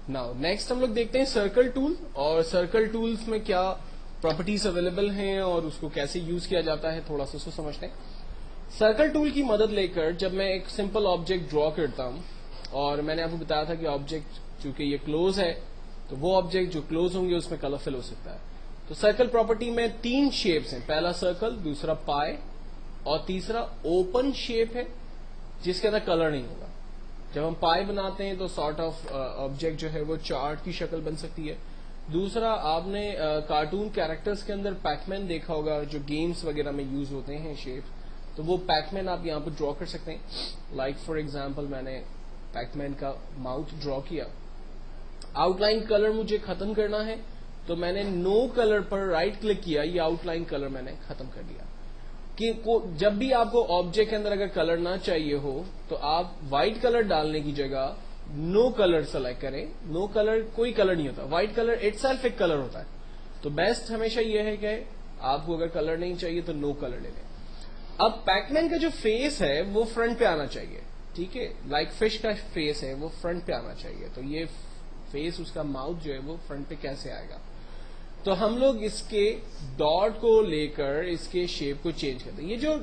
Now next हम लोग देखते हैं सर्कल टूल, और सर्कल टूल्स में क्या प्रॉपर्टीज अवेलेबल हैं और उसको कैसे यूज किया जाता है, थोड़ा सा उसको समझते हैं. सर्कल टूल की मदद लेकर जब मैं एक सिंपल ऑब्जेक्ट ड्रॉ करता हूं, और मैंने आपको बताया था कि ऑब्जेक्ट चूंकि ये क्लोज है तो वो ऑब्जेक्ट जो क्लोज होंगे उसमें कलर फिल हो सकता है. तो सर्कल प्रॉपर्टी में 3 शेप्स हैं, पहला सर्कल, दूसरा पाई और तीसरा ओपन शेप है जिसके अंदर कलर नहीं होगा. जब हम पाई बनाते हैं तो सॉर्ट ऑफ ऑब्जेक्ट जो है वो चार्ट की शक्ल बन सकती है. दूसरा, आपने कार्टून कैरेक्टर्स के अंदर पैकमैन देखा होगा जो गेम्स वगैरह में यूज होते हैं शेप, तो वो पैकमैन आप यहाँ पर ड्रॉ कर सकते हैं. लाइक फॉर एग्जाम्पल मैंने पैकमैन का माउथ ड्रॉ किया. आउटलाइन कलर मुझे खत्म करना है तो मैंने नो कलर पर राइट क्लिक किया, ये आउटलाइन कलर मैंने खत्म कर दिया. कि जब भी आपको ऑब्जेक्ट के अंदर अगर कलर ना चाहिए हो तो आप व्हाइट कलर डालने की जगह नो कलर सेलेक्ट करें. नो कलर कोई कलर नहीं होता, व्हाइट कलर इटसेल्फ एक कलर होता है. तो बेस्ट हमेशा ये है कि आपको अगर कलर नहीं चाहिए तो नो कलर ले लें. अब पैकमैन का जो फेस है वो फ्रंट पे आना चाहिए, ठीक है, लाइक फिश का फेस है वो फ्रंट पे आना चाहिए. तो ये फेस, उसका माउथ जो है वो फ्रंट पे कैसे आएगा, तो हम लोग इसके डॉट को लेकर इसके शेप को चेंज करते हैं. ये जो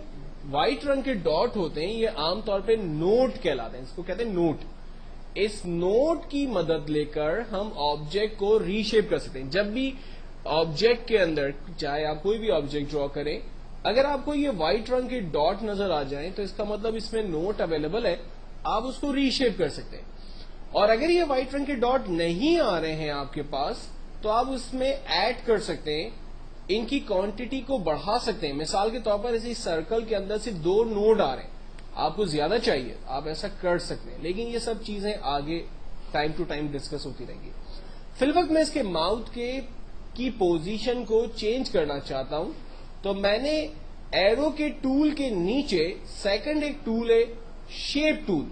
व्हाइट रंग के डॉट होते हैं ये आमतौर पे नोट कहलाते हैं, इसको कहते हैं नोट. इस नोट की मदद लेकर हम ऑब्जेक्ट को रीशेप कर सकते हैं. जब भी ऑब्जेक्ट के अंदर, चाहे आप कोई भी ऑब्जेक्ट ड्रॉ करें, अगर आपको ये व्हाइट रंग के डॉट नजर आ जाए तो इसका मतलब इसमें नोट अवेलेबल है, आप उसको रीशेप कर सकते हैं. और अगर ये व्हाइट रंग के डॉट नहीं आ रहे हैं आपके पास तो आप उसमें ऐड कर सकते हैं, इनकी क्वांटिटी को बढ़ा सकते हैं. मिसाल के तौर पर इसी सर्कल के अंदर से 2 नोड आ रहे हैं, आपको ज्यादा चाहिए, आप ऐसा कर सकते हैं. लेकिन ये सब चीजें आगे टाइम टू टाइम डिस्कस होती रहेंगी. फिलहाल मैं इसके माउथ की पोजीशन को चेंज करना चाहता हूं, तो मैंने एरो के टूल के नीचे सेकंड एक टूल है शेप टूल,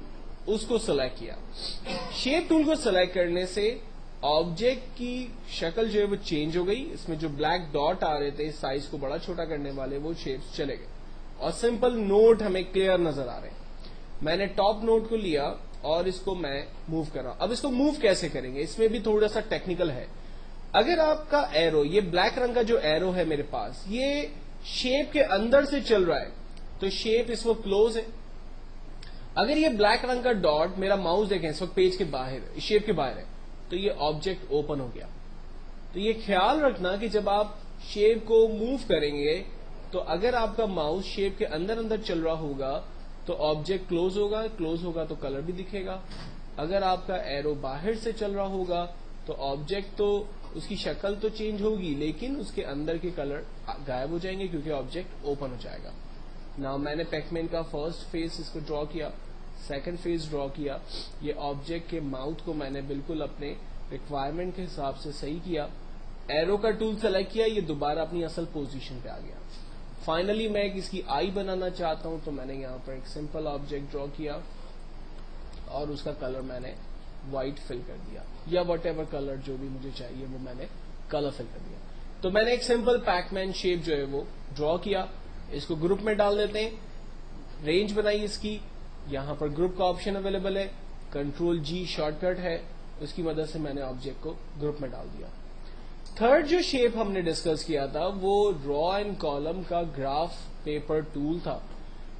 उसको सेलेक्ट किया. शेप टूल को सेलेक्ट करने से ऑब्जेक्ट की शक्ल जो है वो चेंज हो गई. इसमें जो ब्लैक डॉट आ रहे थे साइज को बड़ा छोटा करने वाले, वो शेप्स चले गए और सिंपल नोट हमें क्लियर नजर आ रहे हैं. मैंने टॉप नोट को लिया और इसको मैं मूव कर रहा हूं. अब इसको मूव कैसे करेंगे, इसमें भी थोड़ा सा टेक्निकल है. अगर आपका एरो, ये ब्लैक रंग का जो एरो है मेरे पास, ये शेप के अंदर से चल रहा है तो शेप इस वक्त क्लोज है. अगर ये ब्लैक रंग का डॉट, मेरा माउस देखें इस वक्त पेज के बाहर, शेप के बाहर है, तो ये ऑब्जेक्ट ओपन हो गया. तो ये ख्याल रखना कि जब आप शेप को मूव करेंगे तो अगर आपका माउस शेप के अंदर अंदर चल रहा होगा तो ऑब्जेक्ट क्लोज होगा, क्लोज होगा तो कलर भी दिखेगा. अगर आपका एरो बाहर से चल रहा होगा तो ऑब्जेक्ट तो, उसकी शक्ल तो चेंज होगी लेकिन उसके अंदर के कलर गायब हो जाएंगे क्योंकि ऑब्जेक्ट ओपन हो जाएगा. नाउ मैंने पैकमैन का फर्स्ट फेस इसको ड्रॉ किया, सेकंड फेस ड्रॉ किया. ये ऑब्जेक्ट के माउथ को मैंने बिल्कुल अपने रिक्वायरमेंट के हिसाब से सही किया. एरो का टूल सेलेक्ट किया, ये दोबारा अपनी असल पोजीशन पे आ गया. फाइनली मैं इसकी आई बनाना चाहता हूं तो मैंने यहां पर एक सिंपल ऑब्जेक्ट ड्रॉ किया और उसका कलर मैंने व्हाइट फिल कर दिया, या वट एवर कलर जो भी मुझे चाहिए वो मैंने कलर फिल कर दिया. तो मैंने एक सिंपल पैकमैन शेप जो है वो ड्रॉ किया. इसको ग्रुप में डाल देते हैं. रेंज बनाई इसकी, यहां पर ग्रुप का ऑप्शन अवेलेबल है, Ctrl+G शॉर्टकट है, उसकी मदद से मैंने ऑब्जेक्ट को ग्रुप में डाल दिया. थर्ड जो शेप हमने डिस्कस किया था वो ड्रॉ एंड कॉलम का ग्राफ पेपर टूल था.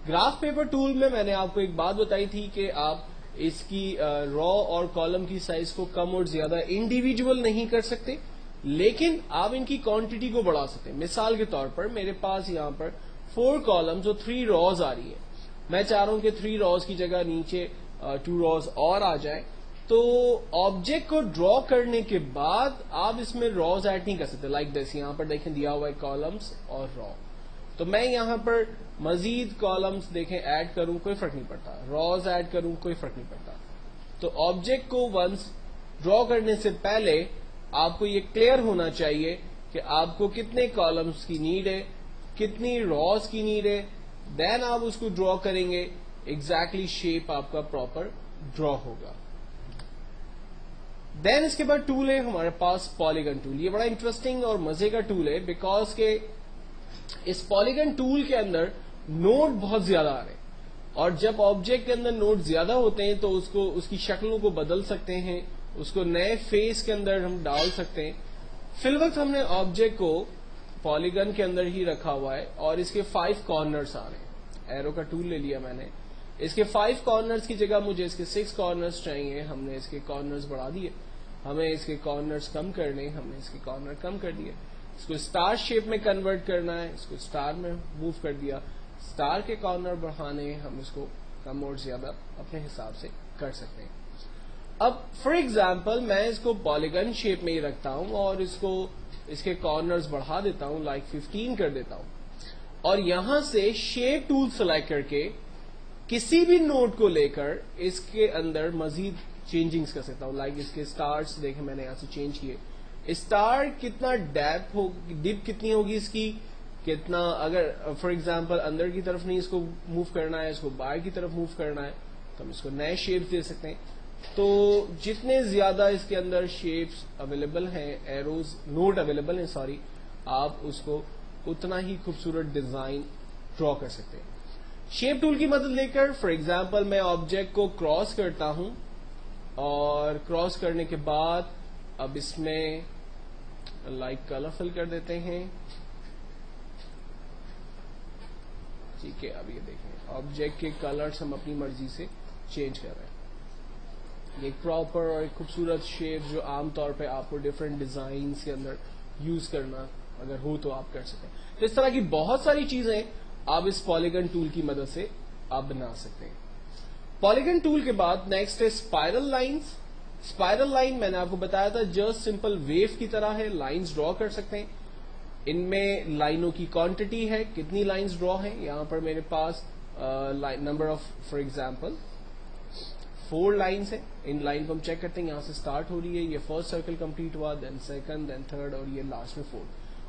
ग्राफ पेपर टूल में मैंने आपको एक बात बताई थी कि आप इसकी रॉ और कॉलम की साइज को कम और ज्यादा इंडिविजुअल नहीं कर सकते, लेकिन आप इनकी क्वांटिटी को बढ़ा सकते हैं. मिसाल के तौर पर मेरे पास यहां पर 4 कॉलम्स और 3 रॉज आ रही है. मैं चाह रहा हूं कि 3 रॉज की जगह नीचे 2 रॉज और आ जाए. तो ऑब्जेक्ट को ड्रॉ करने के बाद आप इसमें रॉज ऐड नहीं कर सकते. लाइक दिस, यहां पर देखें दिया हुआ है कॉलम्स और रॉ. तो मैं यहां पर मजीद कॉलम्स देखें ऐड करूं, कोई फर्क नहीं पड़ता. रॉज ऐड करूं, कोई फर्क नहीं पड़ता. तो ऑब्जेक्ट को वंस ड्रॉ करने से पहले आपको ये क्लियर होना चाहिए कि आपको कितने कॉलम्स की नीड है, कितनी रॉज की नीड है. देन आप उसको ड्रॉ करेंगे, एग्जैक्टली शेप आपका प्रॉपर ड्रॉ होगा. देन इसके बाद टूल है हमारे पास पॉलीगन टूल. ये बड़ा इंटरेस्टिंग और मजे का टूल है बिकॉज के इस पॉलीगन टूल के अंदर नोड बहुत ज्यादा आ रहे हैं, और जब ऑब्जेक्ट के अंदर नोड ज्यादा होते हैं तो उसकी शक्लों को बदल सकते हैं اس کو نئے فیس کے اندر ہم ڈال سکتے ہیں. فی الوقت ہم نے آبجیکٹ کو پالیگن کے اندر ہی رکھا ہوا ہے اور اس کے 5 کارنرز آ رہے ہیں. ایرو کا ٹول لے لیا میں نے. اس کے 5 کارنرز کی جگہ مجھے اس کے 6 کارنرز چاہیے. ہم نے اس کے کارنرز بڑھا دیے. ہمیں اس کے کارنرز کم کرنے, ہم نے اس کے کارنر کم کر دیے. اس کو اسٹار شیپ میں کنورٹ کرنا ہے, اس کو اسٹار میں موو کر دیا. اسٹار کے کارنر بڑھانے, ہم اس کو کم اور زیادہ اپنے حساب سے کر سکتے ہیں. اب فار ایگزامپل میں اس کو پالیگن شیپ میں ہی رکھتا ہوں اور اس کے کارنرز بڑھا دیتا ہوں, لائک 15 کر دیتا ہوں, اور یہاں سے شیپ ٹول سلیکٹ کر کے کسی بھی نوٹ کو لے کر اس کے اندر مزید چینجنگز کر سکتا ہوں. لائک اس کے اسٹارس دیکھیں میں نے یہاں سے چینج کیے. اسٹار کتنا ڈیپ کتنی ہوگی اس کی, کتنا, اگر فار ایگزامپل اندر کی طرف نہیں اس کو موو کرنا ہے, اس کو باہر کی طرف موو کرنا ہے, تو ہم اس کو نئے شیپس دے سکتے ہیں. تو جتنے زیادہ اس کے اندر شیپس اویلیبل ہیں, ایروز نوٹ اویلیبل ہیں سوری, آپ اس کو اتنا ہی خوبصورت ڈیزائن ڈرا کر سکتے ہیں. شیپ ٹول کی مدد لے کر فار ایگزامپل میں آبجیکٹ کو کراس کرتا ہوں, اور کراس کرنے کے بعد اب اس میں لائک کلر فل کر دیتے ہیں. ٹھیک ہے, اب یہ دیکھیں آبجیکٹ کے کلرز ہم اپنی مرضی سے چینج کر رہے ہیں. ایک پراپر اور ایک خوبصورت شیپ جو عام طور پہ آپ کو ڈفرینٹ ڈیزائنس کے اندر یوز کرنا اگر ہو تو آپ کر سکیں. تو اس طرح کی بہت ساری چیزیں آپ اس پالیگن ٹول کی مدد سے آپ بنا سکتے ہیں. پالیگن ٹول کے بعد نیکسٹ ہے اسپائرل لائنز. اسپائرل لائن میں نے آپ کو بتایا تھا جسٹ سمپل ویو کی طرح ہے, لائنز ڈرا کر سکتے ہیں. ان میں لائنوں کی کوانٹٹی ہے, کتنی لائنز ڈرا ہیں. یہاں پر میرے پاس number of for example 4 lines ہیں. ان لائن کو ہم چیک کرتے ہیں, یہاں سے اسٹارٹ ہو رہی ہے, یہ فرسٹ سرکل کمپلیٹ ہوا, دین سیکنڈ, دین تھرڈ, اور یہ لاسٹ میں 4.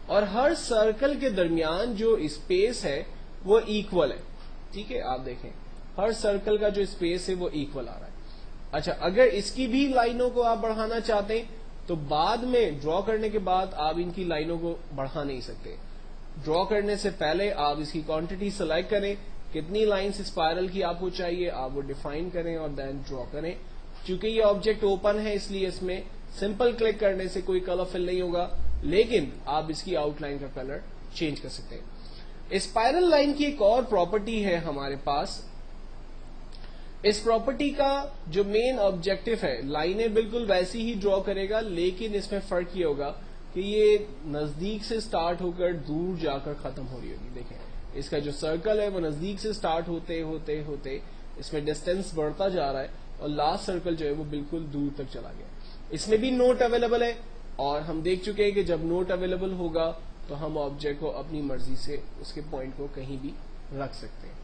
اور ہر سرکل کے درمیان جو اسپیس ہے وہ ایکول ہے. ٹھیک ہے, آپ دیکھیں ہر سرکل کا جو اسپیس ہے وہ ایکول آ رہا ہے. اچھا, اگر اس کی بھی لائنوں کو آپ بڑھانا چاہتے ہیں تو بعد میں ڈرا کرنے کے بعد آپ ان کی لائنوں کو بڑھا نہیں سکتے. ڈرا کرنے سے پہلے آپ اس کی کوانٹٹی سلیکٹ کریں, کتنی لائنز اسپائرل کی آپ کو چاہیے, آپ وہ ڈیفائن کریں اور دین ڈرا کریں. چونکہ یہ آبجیکٹ اوپن ہے اس لیے اس میں سمپل کلک کرنے سے کوئی کلر فل نہیں ہوگا, لیکن آپ اس کی آؤٹ لائن کا کلر چینج کر سکتے ہیں. اسپائرل لائن کی ایک اور پراپرٹی ہے ہمارے پاس. اس پراپرٹی کا جو مین آبجیکٹو ہے, لائنیں بالکل ویسی ہی ڈرا کرے گا, لیکن اس میں فرق یہ ہوگا کہ یہ نزدیک سے سٹارٹ ہو کر دور جا کر ختم ہو رہی ہوگی. دیکھیں اس کا جو سرکل ہے وہ نزدیک سے سٹارٹ ہوتے ہوتے ہوتے اس میں ڈسٹینس بڑھتا جا رہا ہے, اور لاسٹ سرکل جو ہے وہ بالکل دور تک چلا گیا. اس میں بھی نوٹ اویلیبل ہے, اور ہم دیکھ چکے ہیں کہ جب نوٹ اویلیبل ہوگا تو ہم آبجیکٹ کو اپنی مرضی سے اس کے پوائنٹ کو کہیں بھی رکھ سکتے ہیں.